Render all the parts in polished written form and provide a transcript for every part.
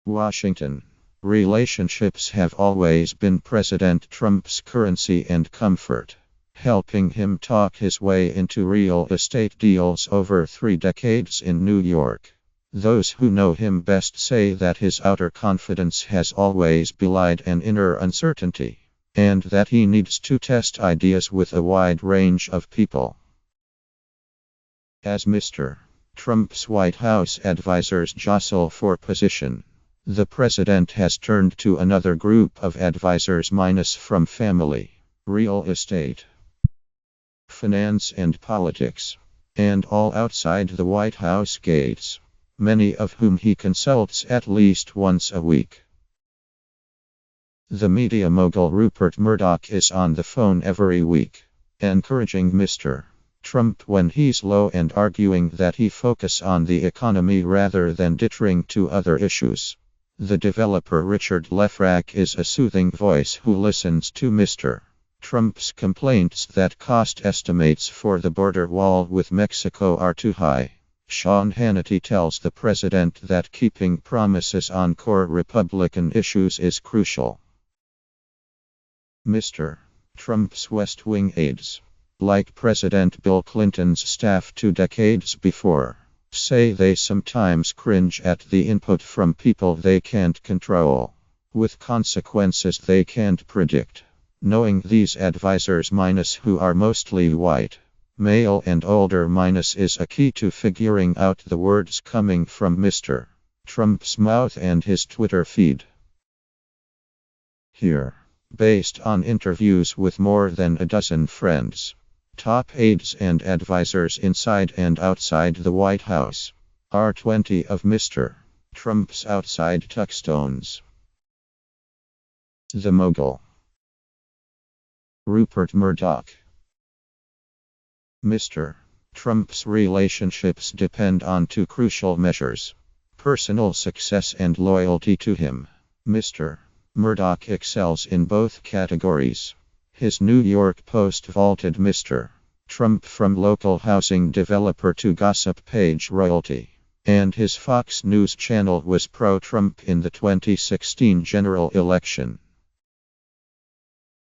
Washington. Relationships have always been President Trump's currency and comfort, helping him talk his way into real estate deals over 3 decades in New York. Those who know him best say that his outer confidence has always belied an inner uncertainty, and that he needs to test ideas with a wide range of people. As Mr. Trump's White House advisors jostle for position, the president has turned to another group of advisors minus from family, real estate, finance and politics, and all outside the White House gates, many of whom he consults at least once a week. The media mogul Rupert Murdoch is on the phone every week, encouraging Mr. Trump when he's low and arguing that he focus on the economy rather than ditching to other issues. The developer Richard Lefrak is a soothing voice who listens to Mr. Trump's complaints that cost estimates for the border wall with Mexico are too high. Sean Hannity tells the president that keeping promises on core Republican issues is crucial. Mr. Trump's West Wing aides, like President Bill Clinton's staff 2 decades before, say they sometimes cringe at the input from people they can't control, with consequences they can't predict. Knowing these advisors minus who are mostly white, male and older minus is a key to figuring out the words coming from Mr. Trump's mouth and his Twitter feed. Here, based on interviews with more than a dozen friends, top aides and advisors inside and outside the White House, are 20 of Mr. Trump's outside touchstones. The mogul. Rupert Murdoch. Mr. Trump's relationships depend on 2 crucial measures: personal success and loyalty to him. Mr. Murdoch excels in both categories. His New York Post vaulted Mr. Trump from local housing developer to gossip page royalty, and his Fox News channel was pro-Trump in the 2016 general election.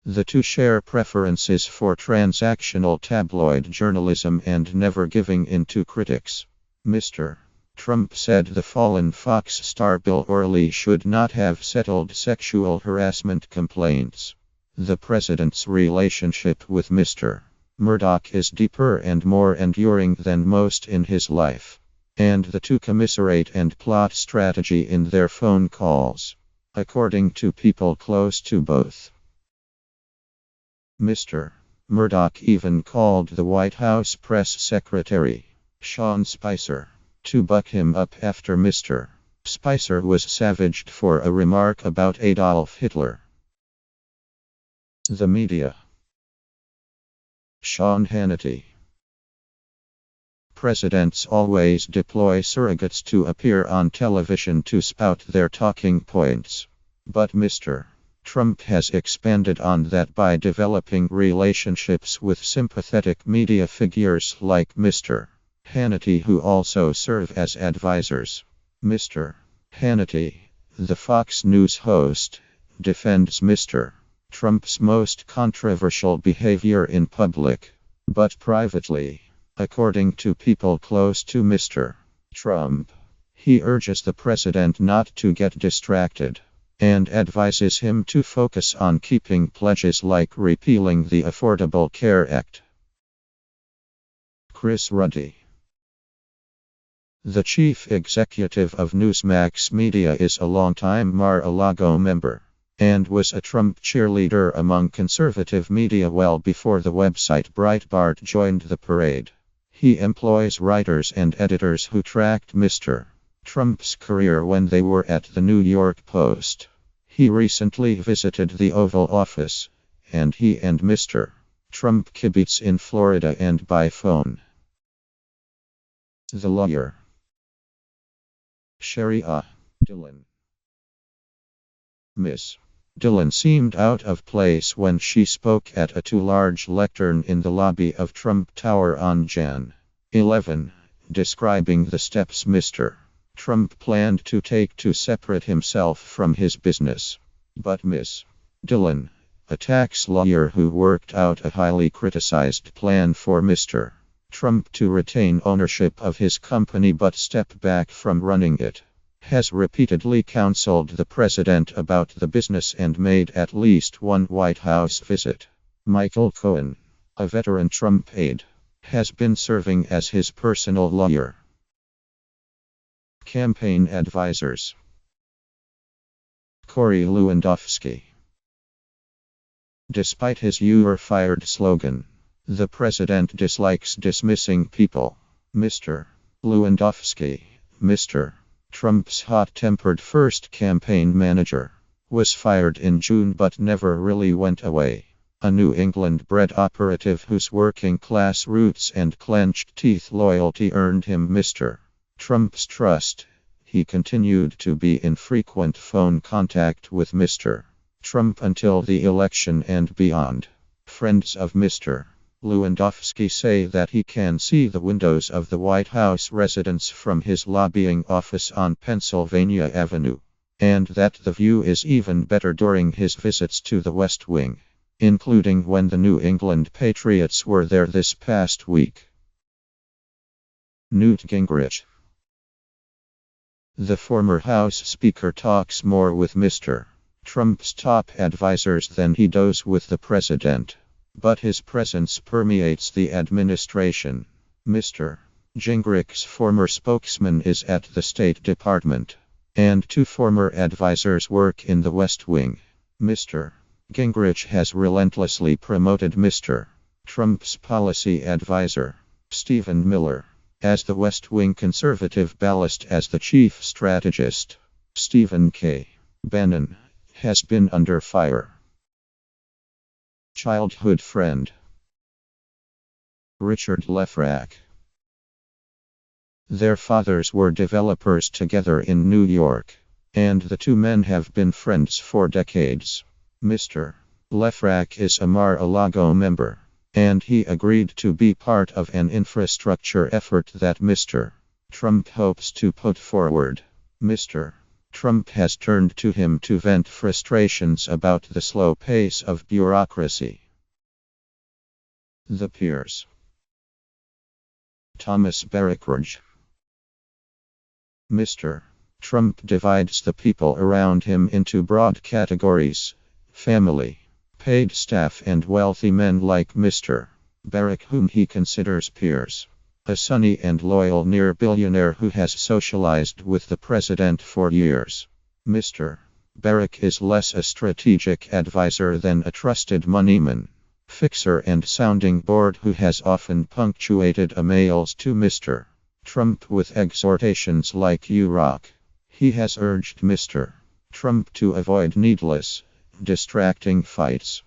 The two share preferences for transactional tabloid journalism and never giving in to critics. Mr. Trump said the fallen Fox star Bill O'Reilly should not have settled sexual harassment complaints. The president's relationship with Mr. Murdoch is deeper and more enduring than most in his life, and the two commiserate and plot strategy in their phone calls, according to people close to both. Mr. Murdoch even called the White House press secretary, Sean Spicer, to buck him up after Mr. Spicer was savaged for a remark about Adolf Hitler. The media. Sean Hannity. Presidents always deploy surrogates to appear on television to spout their talking points, but Mr. Trump has expanded on that by developing relationships with sympathetic media figures like Mr. Hannity, who also serve as advisors. Mr. Hannity, the Fox News host, defends Mr. Trump's most controversial behavior in public, but privately, according to people close to Mr. Trump, he urges the president not to get distracted, and advises him to focus on keeping pledges like repealing the Affordable Care Act. Chris Ruddy. The chief executive of Newsmax Media is a longtime Mar-a-Lago member, and was a Trump cheerleader among conservative media well before the website Breitbart joined the parade. He employs writers and editors who tracked Mr. Trump's career when they were at the New York Post. He recently visited the Oval Office, and he and Mr. Trump kibitz in Florida and by phone. The lawyer. Sharia Dillon. Miss Dillon seemed out of place when she spoke at a too large lectern in the lobby of Trump Tower on Jan. 11, describing the steps Mr. Trump planned to separate himself from his business. But Ms. Dillon, a tax lawyer who worked out a highly criticized plan for Mr. Trump to retain ownership of his company but step back from running it, has repeatedly counseled the president about the business and made at least one White House visit. Michael Cohen, a veteran Trump aide, has been serving as his personal lawyer. Campaign advisors. Corey Lewandowski. Despite his "You're fired" slogan, the president dislikes dismissing people. Mr. Lewandowski, Mr. Trump's hot-tempered first campaign manager, was fired in June but never really went away. A New England-bred operative whose working-class roots and clenched-teeth loyalty earned him Mr. Trump's trust. He continued to be in frequent phone contact with Mr. Trump until the election and beyond. Friends of Mr. Lewandowski say that he can see the windows of the White House residence from his lobbying office on Pennsylvania Avenue, and that the view is even better during his visits to the West Wing, including when the New England Patriots were there this past week. Newt Gingrich. The former House Speaker talks more with Mr. Trump's top advisors than he does with the president, but his presence permeates the administration. Mr. Gingrich's former spokesman is at the State Department, and two former advisors work in the West Wing. Mr. Gingrich has relentlessly promoted Mr. Trump's policy advisor, Stephen Miller, as the West Wing conservative ballast as the chief strategist. Stephen K. Bannon has been under fire. Childhood friend. Richard Lefrak. Their fathers were developers together in New York, and the two men have been friends for decades. Mr. Lefrak is a Mar-a-Lago member, and he agreed to be part of an infrastructure effort that Mr. Trump hopes to put forward. Mr. Trump has turned to him to vent frustrations about the slow pace of bureaucracy. The peers. Thomas Barrackridge. Mr. Trump divides the people around him into broad categories: family, paid staff, and wealthy men like Mr. Barrack, whom he considers peers. A sunny and loyal near-billionaire who has socialized with the president for years. Mr. Barrack is less a strategic advisor than a trusted moneyman, fixer and sounding board who has often punctuated emails to Mr. Trump with exhortations like "You rock." He has urged Mr. Trump to avoid needless, distracting fights.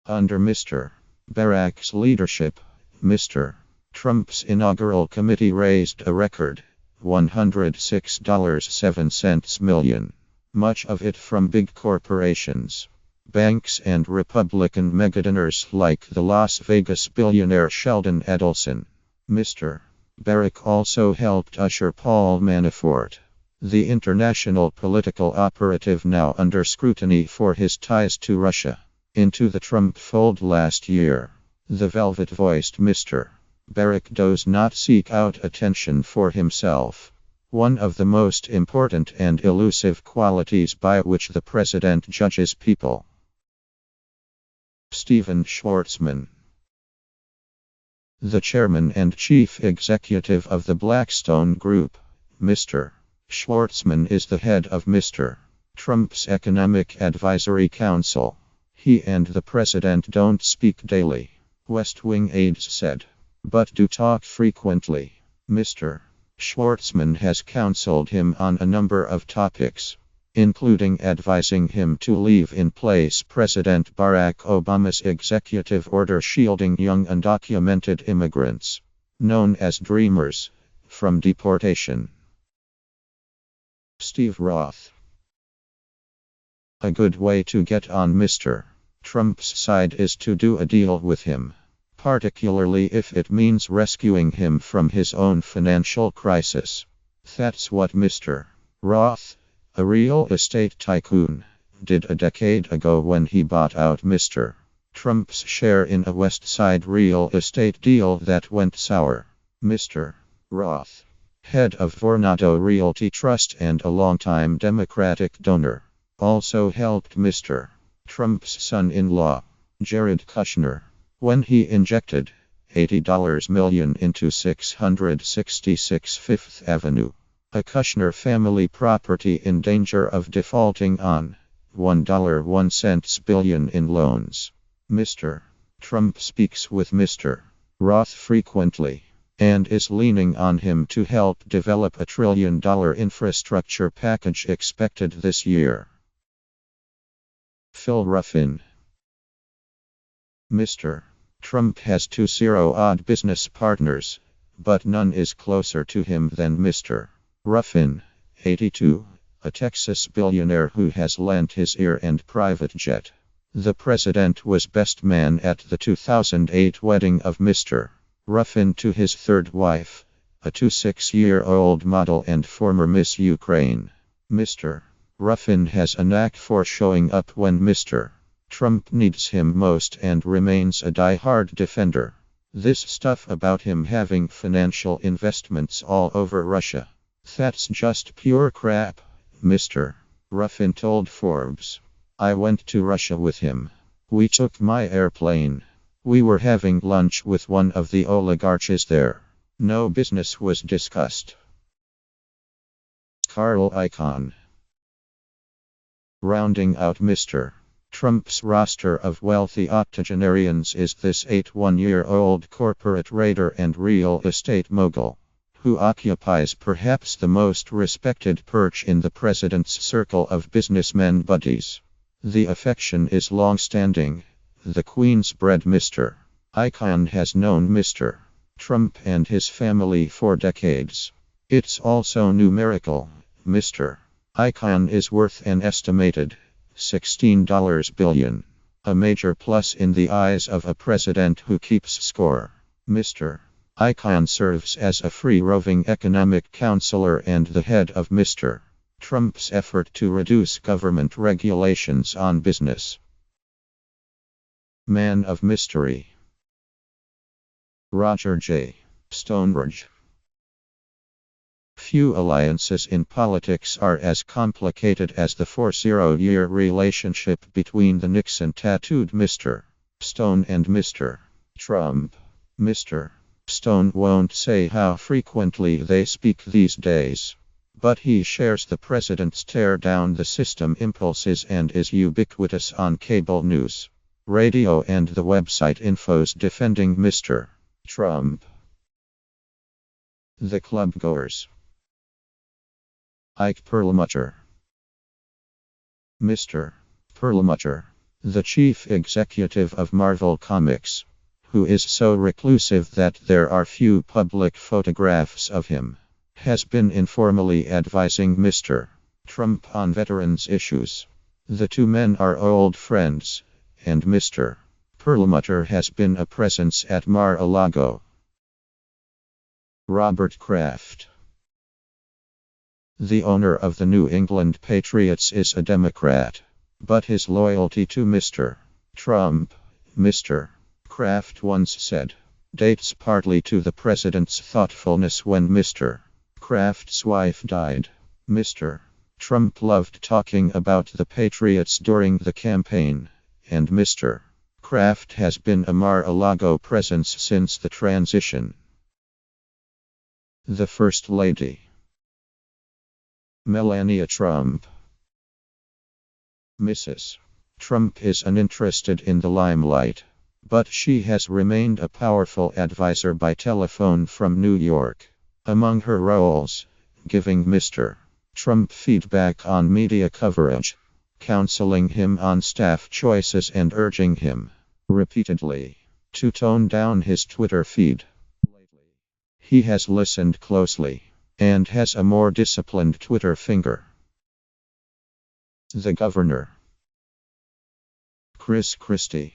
Under Mr. Barrack's leadership, Mr. Trump's inaugural committee raised a record $106.07 million, much of it from big corporations, banks, and Republican megadonors like the Las Vegas billionaire Sheldon Adelson. Mr. Barrack also helped usher Paul Manafort, the international political operative now under scrutiny for his ties to Russia, into the Trump fold last year. The velvet-voiced Mr. Barrack does not seek out attention for himself, one of the most important and elusive qualities by which the president judges people. Stephen Schwarzman. The chairman and chief executive of the Blackstone Group, Mr. Schwarzman is the head of Mr. Trump's Economic Advisory Council. He and the president don't speak daily, West Wing aides said, but do talk frequently. Mr. Schwarzman has counseled him on a number of topics, including advising him to leave in place President Barack Obama's executive order shielding young undocumented immigrants, known as Dreamers, from deportation. Steve Roth. A good way to get on Mr. Trump's side is to do a deal with him, particularly if it means rescuing him from his own financial crisis. That's what Mr. Roth, a real estate tycoon, did a decade ago when he bought out Mr. Trump's share in a West Side real estate deal that went sour. Mr. Roth, head of Vornado Realty Trust and a longtime Democratic donor, also helped Mr. Trump's son-in-law, Jared Kushner, when he injected $80 million into 666 Fifth Avenue, a Kushner family property in danger of defaulting on $1.01 billion in loans. Mr. Trump speaks with Mr. Roth frequently and is leaning on him to help develop a $1 trillion infrastructure package expected this year. Phil Ruffin. Mr. Trump has two zero-odd business partners, but none is closer to him than Mr. Ruffin, 82, a Texas billionaire who has lent his ear and private jet. The president was best man at the 2008 wedding of Mr. Ruffin to his third wife, a 26-year-old model and former Miss Ukraine. Mr. Ruffin has a knack for showing up when Mr. Trump needs him most and remains a die-hard defender. This stuff about him having financial investments all over Russia, that's just pure crap, Mr. Ruffin told Forbes. I went to Russia with him. We took my airplane. We were having lunch with one of the oligarchs there. No business was discussed. Carl Icahn. Rounding out Mr. Trump's roster of wealthy octogenarians is this 81-year-old corporate raider and real estate mogul, who occupies perhaps the most respected perch in the president's circle of businessmen buddies. The affection is long-standing. The Queen's bred Mr. Icahn has known Mr. Trump and his family for decades. It's also numerical. Mr. Icahn is worth an estimated $16 billion. A major plus in the eyes of a president who keeps score. Mr. Icahn serves as a free-roving economic counselor and the head of Mr. Trump's effort to reduce government regulations on business. Man of Mystery. Roger J. Stoneridge. Few alliances in politics are as complicated as the 40-year relationship between the Nixon-tattooed Mr. Stone and Mr. Trump. Mr. Stone won't say how frequently they speak these days, but he shares the president's tear down the system impulses and is ubiquitous on cable news, radio and the website infos defending Mr. Trump. The Clubgoers. Ike Perlmutter. Mr. Perlmutter, the chief executive of Marvel Comics, who is so reclusive that there are few public photographs of him, has been informally advising Mr. Trump on veterans issues. The two men are old friends, and Mr. Perlmutter has been a presence at Mar-a-Lago. Robert Kraft. The owner of the New England Patriots is a Democrat, but his loyalty to Mr. Trump, Mr. Kraft once said, dates partly to the president's thoughtfulness when Mr. Kraft's wife died. Mr. Trump loved talking about the Patriots during the campaign, and Mr. Kraft has been a Mar-a-Lago presence since the transition. The First Lady. Melania Trump. Mrs. Trump is uninterested in the limelight, but she has remained a powerful advisor by telephone from New York. Among her roles, giving Mr. Trump feedback on media coverage, counseling him on staff choices and urging him, repeatedly, to tone down his Twitter feed. He has listened closely and has a more disciplined Twitter finger. The Governor. Chris Christie.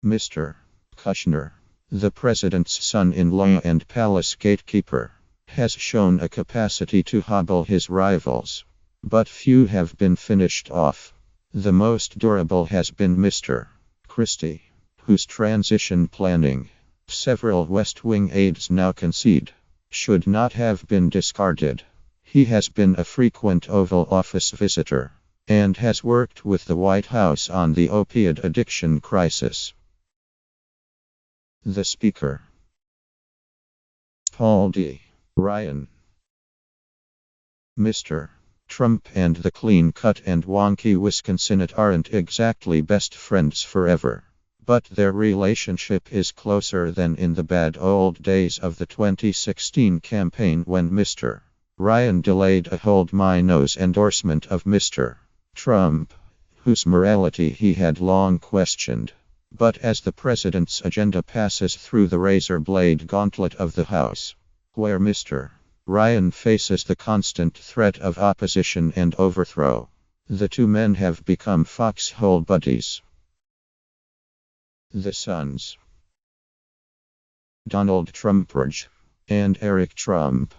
Mr. Kushner, the president's son-in-law and palace gatekeeper, has shown a capacity to hobble his rivals. But few have been finished off. The most durable has been Mr. Christie, whose transition planning, several West Wing aides now concede, should not have been discarded. He has been a frequent Oval Office visitor and has worked with the White House on the opioid addiction crisis. The Speaker, Paul D. Ryan. Mr. Trump and the clean-cut and wonky Wisconsinite aren't exactly best friends forever. But their relationship is closer than in the bad old days of the 2016 campaign when Mr. Ryan delayed a hold my nose endorsement of Mr. Trump, whose morality he had long questioned. But as the president's agenda passes through the razor blade gauntlet of the House, where Mr. Ryan faces the constant threat of opposition and overthrow, the two men have become foxhole buddies. The sons, Donald Trumpridge and Eric Trump.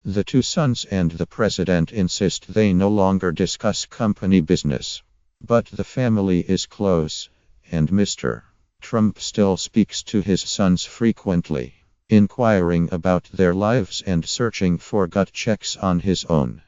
The two sons and the president insist they no longer discuss company business. But the family is close, and Mr. Trump still speaks to his sons frequently, inquiring about their lives and searching for gut checks on his own.